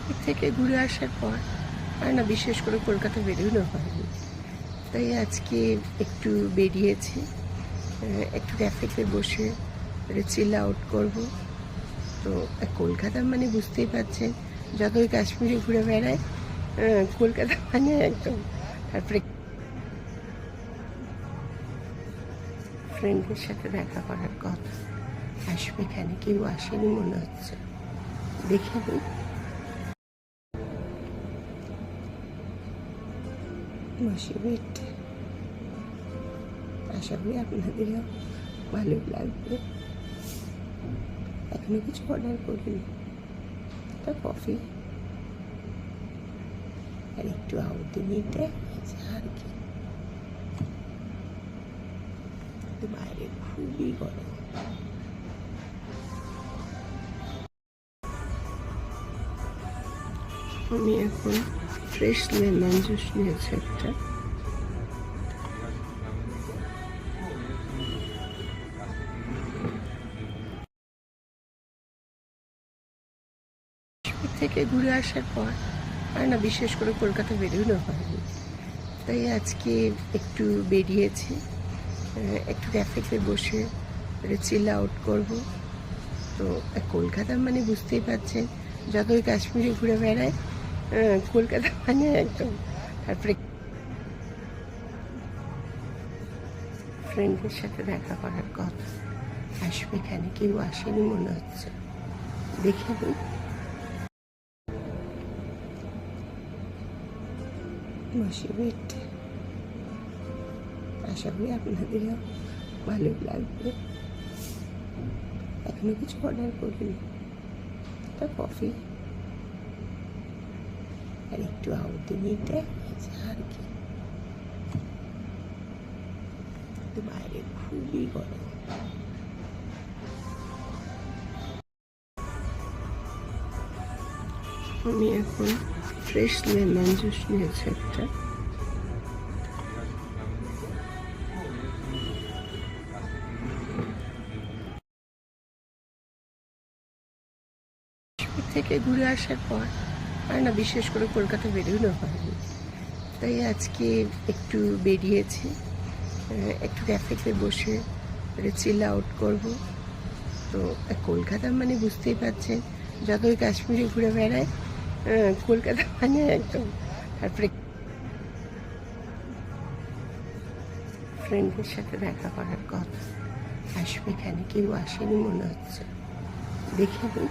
কাশ্মীর থেকে ঘুরে আসার পর আর না বিশেষ করে কলকাতা বেরোনো হয়নি, তাই আজকে একটু বেরিয়েছি, একটু ক্যাফেতে বসে চিল আউট করবো। তো কলকাতা মানে বুঝতেই পারছেন, যতই কাশ্মীরে ঘুরে বেড়ায় কলকাতা মানে একদম। তারপরে ফ্রেন্ডদের সাথে দেখা করার কথা, আসবে এখানে, কেউ আসেনি মনে হচ্ছে, দেখে নিই। বসে বেট, আশা করি আপনাদেরও ভালো লাগবে। এখনো কিছু অর্ডার করিনি, একটা কফি আর একটু আউটিংটা আর কি। বাইরে খুবই গরম। আমি এখন ফ্রেশ লেমন জুস নিয়েছি একটা। থেকে ঘুরে আসার পর আর না বিশেষ করে কলকাতা বেরোনো হয়নি, তাই আজকে একটু বেরিয়েছি, একটু ক্যাফেতে বসে চিল আউট করবো। তো কলকাতা মানে বুঝতেই পারছেন, যতই কাশ্মীরে ঘুরে বেড়ায় কলকাতা মানে একদম। তারপরে ফ্রেন্ডদের সাথে দেখা করার কথা, আসবে এখানে, কেউ আসেনি মনে হচ্ছে, দেখে নিই। বসে বেট, আশা করি আপনাদেরও ভালো লাগবে। এখনো কিছু অর্ডার করিনি, একটা কফি আর একটু আউটিংটা আর কি। বাইরে খুবই গরম। আমি এখন ফ্রেশ লেমন জুস নিয়েছি একটা। থেকে ঘুরে আসার পর আর না বিশেষ করে কলকাতা বেরোনো হয়নি, তাই আজকে একটু বেরিয়েছি, একটু ক্যাফেতে বসে চিল আউট করবো। তো কলকাতা মানে বুঝতেই পারছেন, যতই কাশ্মীরে ঘুরে বেড়ায় কলকাতা মানে একদম। তারপরে ফ্রেন্ডদের সাথে দেখা করার কথা, আসবে এখানে, কেউ আসেনি মনে হচ্ছে, দেখে নিই।